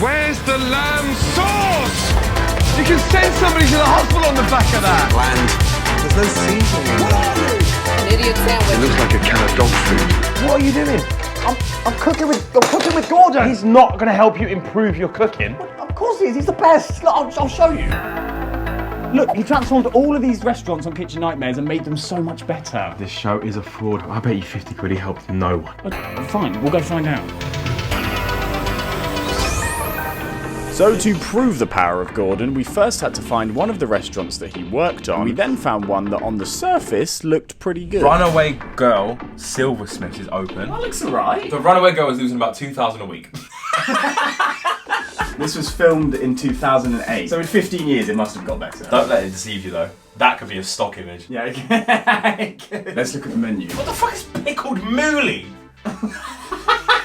Where's the lamb sauce? You can send somebody to the hospital on the back of that. Bland. There's no seasoning in there. An idiot sandwich. It looks like a can of dog food. What are you doing? I'm cooking with Gordon. He's not going to help you improve your cooking. Of course he is. He's the best. Look, I'll show you. Look, he transformed all of these restaurants on Kitchen Nightmares and made them so much better. This show is a fraud. I bet you 50 quid he helped no one. Fine, we'll go find out. So to prove the power of Gordon, we first had to find one of the restaurants that he worked on. We then found one that on the surface looked pretty good. Runaway Girl Silversmiths is open. That looks alright. The Runaway Girl is losing about 2,000 a week. This was filmed in 2008, so in 15 years it must have got better. Don't let it deceive you though. That could be a stock image. Yeah, okay. Let's look at the menu. What the fuck is pickled moolie?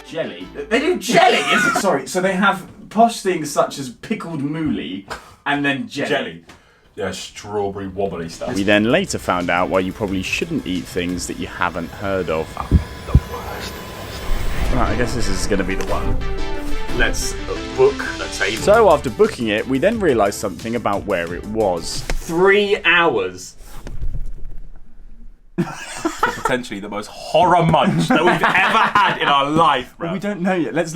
Jelly? They do jelly? Sorry, so they have posh things such as pickled moolie and then jelly. Yeah, strawberry wobbly stuff. We then later found out why you probably shouldn't eat things that you haven't heard of. The worst. Right, I guess this is going to be the one. Let's book a table. So after booking it, we then realised something about where it was. 3 hours. Potentially the most horror munch that we've ever had in our life, bro. We don't know yet. Let's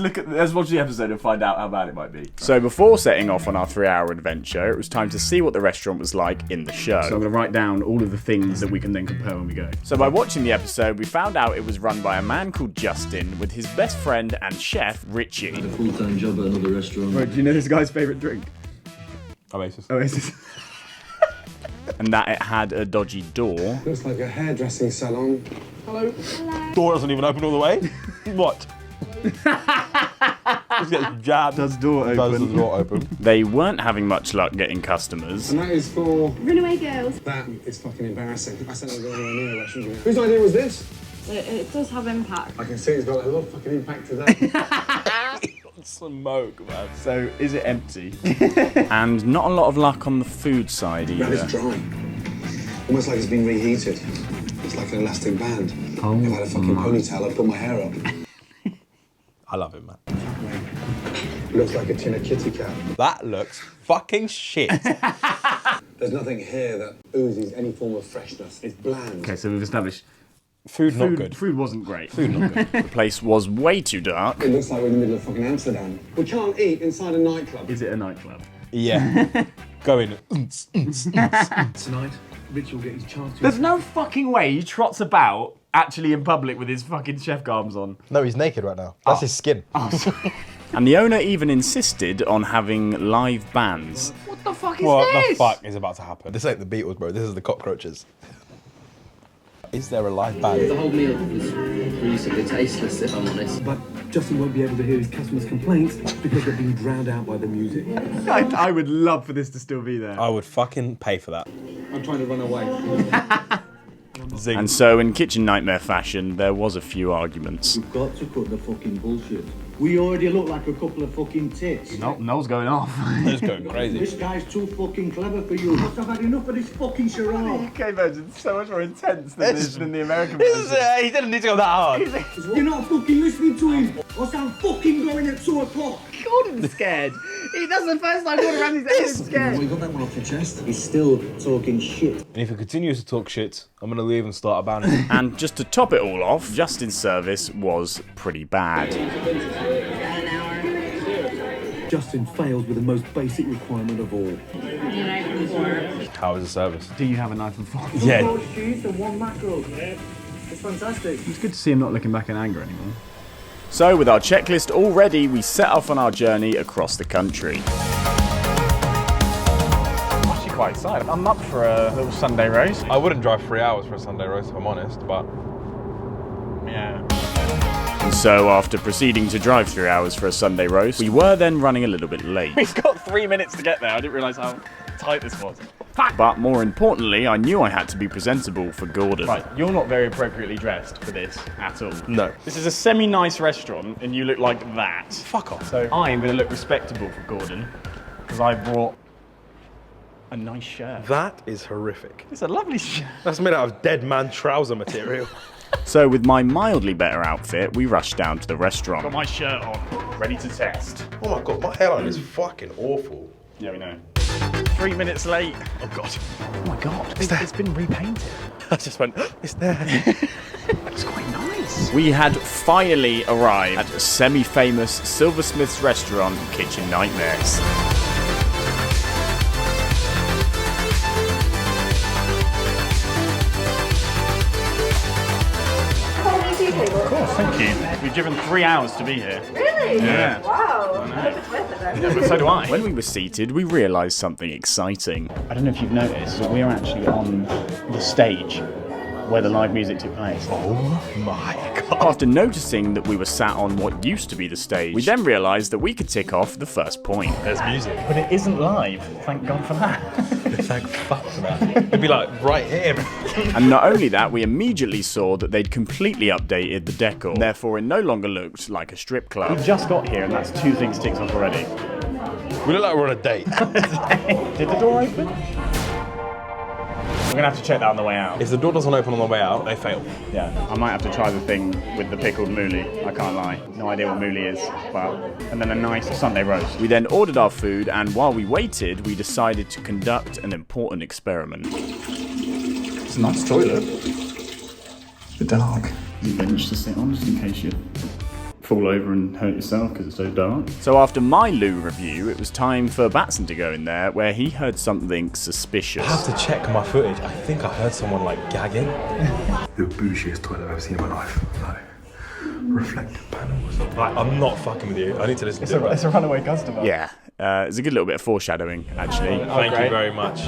watch the episode and find out how bad it might be. So before setting off on our 3-hour adventure, it was time to see what the restaurant was like in the show. So I'm going to write down all of the things that we can then compare when we go. So by watching the episode, we found out it was run by a man called Justin with his best friend and chef, Richie. I had a full-time job at another restaurant. Right, do you know this guy's favourite drink? Oasis. And that it had a dodgy door. Looks like a hairdressing salon. Hello. Door doesn't even open all the way. What? Just gets jabbed. Does door open? Does the door open? They weren't having much luck getting customers. And that is for... Runaway Girls. That is fucking embarrassing. I said I was going anywhere near a restaurant. Whose idea was this? It does have impact. I can see it's got a lot of fucking impact today. Smoke, man. So, is it empty? And not a lot of luck on the food side either. That is dry. Almost like it's been reheated. It's like an elastic band. If I had a fucking ponytail, I'd put my hair up. I love it, man. Looks like a tin of kitty cat. That looks fucking shit. There's nothing here that oozes any form of freshness. It's bland. Okay, so we've established Food not good. Food wasn't great. Food not good. The place was way too dark. It looks like we're in the middle of fucking Amsterdam. We can't eat inside a nightclub. Is it a nightclub? Yeah. Go in. Tonight, Rich will get his chance to... There's no fucking way he trots about actually in public with his fucking chef garms on. No, he's naked right now. That's his skin. Oh, sorry. And the owner even insisted on having live bands. What the fuck is What this? the fuck is about to happen? This ain't the Beatles, bro. This is the Cockroaches. Is there a live band? The whole meal was reasonably tasteless, if I'm honest. But Justin won't be able to hear his customers' complaints because they're being drowned out by the music. I would love for this to still be there. I would fucking pay for that. I'm trying to run away. Zing. And so, in Kitchen Nightmare fashion, there was a few arguments. You've got to cut the fucking bullshit. We already look like a couple of fucking tits. Noel's going off. It's going crazy. This guy's too fucking clever for you. I've had enough of this fucking charade. UK version's so much more intense than the American version. He didn't need to go that hard. You're not fucking listening to him. Or I'm fucking going at 2 o'clock. Gordon's scared. That's the first time Gordon Ramsay's ever scared. Well, you got that one off your chest. He's still talking shit. And if he continues to talk shit, I'm gonna leave and start a band. And just to top it all off, Justin's service was pretty bad. Justin fails with the most basic requirement of all. How is the service? Do you have a knife and fork? Yeah. Shoes and 1 mackerel. It's fantastic. It's good to see him not looking back in anger anymore. So, with our checklist all ready, we set off on our journey across the country. I'm actually quite excited. I'm up for a little Sunday roast. I wouldn't drive 3 hours for a Sunday roast, if I'm honest, but... Yeah. And so, after proceeding to drive 3 hours for a Sunday roast, we were then running a little bit late. We've got 3 minutes to get there. I didn't realise how tight this was. But more importantly, I knew I had to be presentable for Gordon. Right, you're not very appropriately dressed for this at all. No. This is a semi-nice restaurant, and you look like that. Fuck off. So I am going to look respectable for Gordon, because I brought a nice shirt. That is horrific. It's a lovely shirt. That's made out of dead man trouser material. So with my mildly better outfit, we rushed down to the restaurant. Got my shirt on, ready to test. Oh my god, my hairline is fucking awful. Yeah, we know. 3 minutes late. Oh god. Oh my god, it's been repainted. I just went, it's there. It's quite nice. We had finally arrived at a semi-famous silversmith's restaurant, Kitchen Nightmares. Of course, thank you. We've driven 3 hours to be here. Really? Yeah. Wow. I hope it's worth it then. Yeah, but so do I. When we were seated, we realised something exciting. I don't know if you've noticed, but we're actually on the stage where the live music took place. Oh my god. After noticing that we were sat on what used to be the stage, we then realised that we could tick off the first point. There's music. But it isn't live. Thank God for that. Thank fuck for that. It'd be like right here. And not only that, we immediately saw that they'd completely updated the decor. Therefore, it no longer looked like a strip club. We've just got here and that's 2 things ticked off already. We look like we're on a date. Did the door open? We're gonna have to check that on the way out. If the door doesn't open on the way out, they fail. Yeah, I might have to try the thing with the pickled mouli. I can't lie. No idea what mouli is, but... And then a nice Sunday roast. We then ordered our food, and while we waited, we decided to conduct an important experiment. It's a nice toilet. It's a bit dark. A bench to sit on, just in case you fall over and hurt yourself because it's so dark. So after my loo review, it was time for Batson to go in there, where he heard something suspicious. I have to check my footage. I think I heard someone like gagging. The bougiest toilet I've ever seen in my life. Like, reflective panels. Like, I'm not fucking with you. I need to listen to it. It's a runaway customer. Yeah, it's a good little bit of foreshadowing, actually. Thank you very much.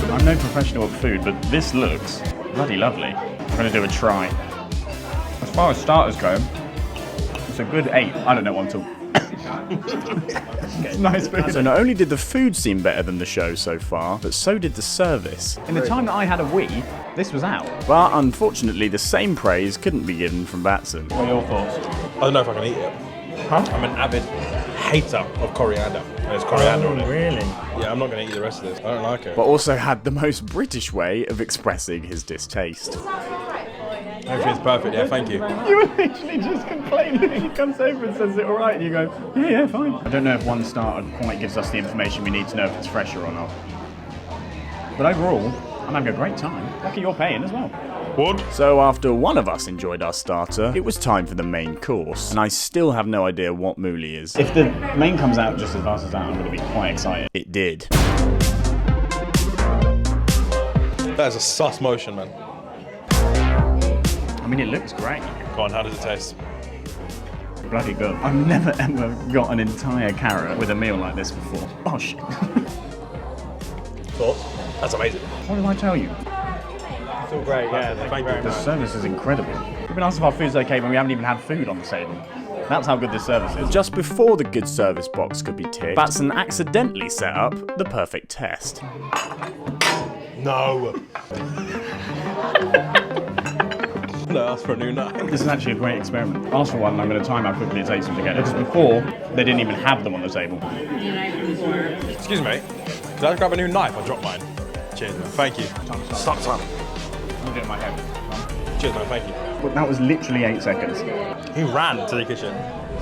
I'm no professional at food, but this looks bloody lovely. I'm gonna do a try. As far as starters go, it's a good 8. I don't know what I'm talking. It's nice food. So not only did the food seem better than the show so far, but so did the service. In the time that I had a Wii, this was out. But unfortunately, the same praise couldn't be given from Batson. What are your thoughts? I don't know if I can eat it. Huh? I'm an avid hater of coriander. There's coriander on it. Really? Yeah, I'm not going to eat the rest of this. I don't like it. But also had the most British way of expressing his distaste. Everything's perfect, yeah, thank you. You were literally just complaining. He comes over and says it all right, and you go, yeah, fine. I don't know if one starter quite gives us the information we need to know if it's fresher or not. But overall, I'm having a great time. Lucky you're paying as well. What? So after one of us enjoyed our starter, it was time for the main course. And I still have no idea what mouli is. If the main comes out just as fast as that, I'm going to be quite excited. It did. That is a sus motion, man. I mean, it looks great. Go on, how does it taste? Bloody good. I've never ever got an entire carrot with a meal like this before. Oh shit. Thoughts? That's amazing. What did I tell you? It's all great, yeah, thank you. The service is incredible. We've been asked if our food's okay when we haven't even had food on the table. That's how good this service is. Just before the good service box could be ticked, Batson accidentally set up the perfect test. No. No, ask for a new knife. This is actually a great experiment. Ask for one and I'm going to time how quickly it takes them to get it. Because before, they didn't even have them on the table. Excuse me, did I grab a new knife? I dropped mine. Cheers, man. Thank you. Stop, son. I'm doing my head. Cheers, man. Thank you. But that was literally 8 seconds. He ran to the kitchen.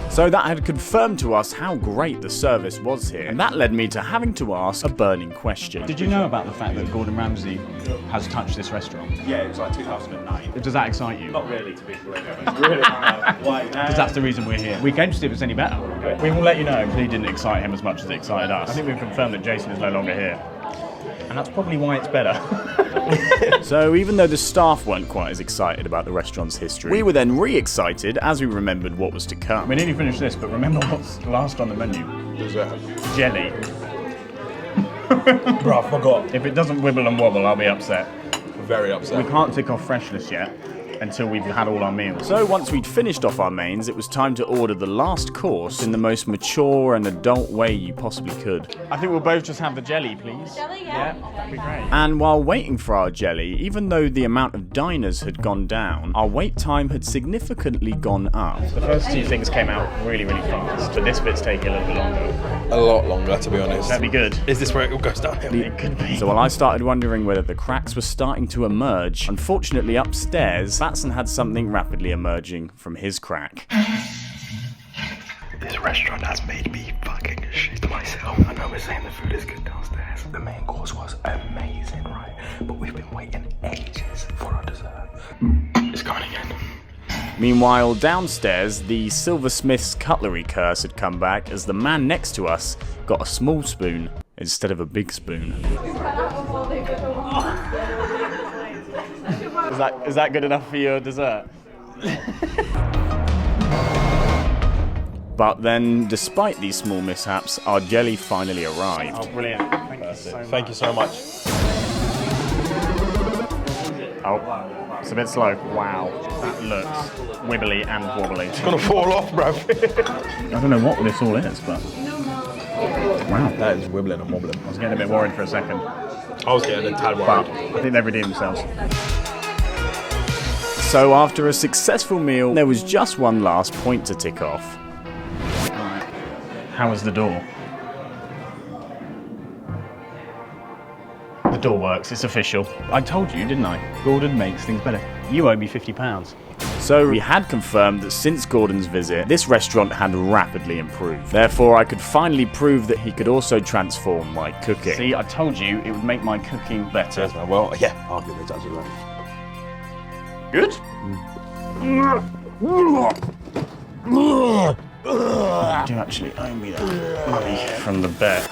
So that had confirmed to us how great the service was here, and that led me to having to ask a burning question. Did you know about the fact that Gordon Ramsay has touched this restaurant? Yeah, it was like 2009. Does that excite you? Not really, to be completely honest. Really? Why? Because that's the reason we're here. We came to see if it's any better. We will let you know if he didn't excite him as much as it excited us. I think we've confirmed that Jason is no longer here. And that's probably why it's better. So even though the staff weren't quite as excited about the restaurant's history, we were then re-excited as we remembered what was to come. We nearly finished this, but remember what's last on the menu? Dessert. Jelly. Bro, I forgot. If it doesn't wibble and wobble, I'll be upset. Very upset. We can't tick off freshness yet until we've had all our meals. So once we'd finished off our mains, it was time to order the last course in the most mature and adult way you possibly could. I think we'll both just have the jelly, please. Jelly, yeah. That'd be great. And while waiting for our jelly, even though the amount of diners had gone down, our wait time had significantly gone up. The first 2 things came out really, really fast, but this bit's taking a little bit longer. a lot longer, to be honest. That'd be good. Is this where it all goes downhill? It could be. So while I started wondering whether the cracks were starting to emerge, unfortunately upstairs, Batson had something rapidly emerging from his crack. This restaurant has made me fucking shit myself. I know we're saying the food is good downstairs. The main course was amazing, right? But we've been waiting ages for our dessert. It's coming again. Meanwhile, downstairs, the silversmith's cutlery curse had come back as the man next to us got a small spoon instead of a big spoon. Is that good enough for your dessert? But then, despite these small mishaps, our jelly finally arrived. Oh, brilliant. Thank you so much. Oh, it's a bit slow. Wow. That looks wibbly and wobbly. It's gonna fall off, bro. I don't know what this all is, but... Wow. That is wibbling and wobbling. I was getting a bit worried for a second. I was getting a tad But worried. I think they've redeemed themselves. So after a successful meal, there was just one last point to tick off. How is the door? The door works, it's official. I told you, didn't I? Gordon makes things better. You owe me £50. So we had confirmed that since Gordon's visit, this restaurant had rapidly improved. Therefore, I could finally prove that he could also transform my cooking. See, I told you it would make my cooking better. Well, yeah, arguably that's right. Good? You do actually owe me that money from the bet.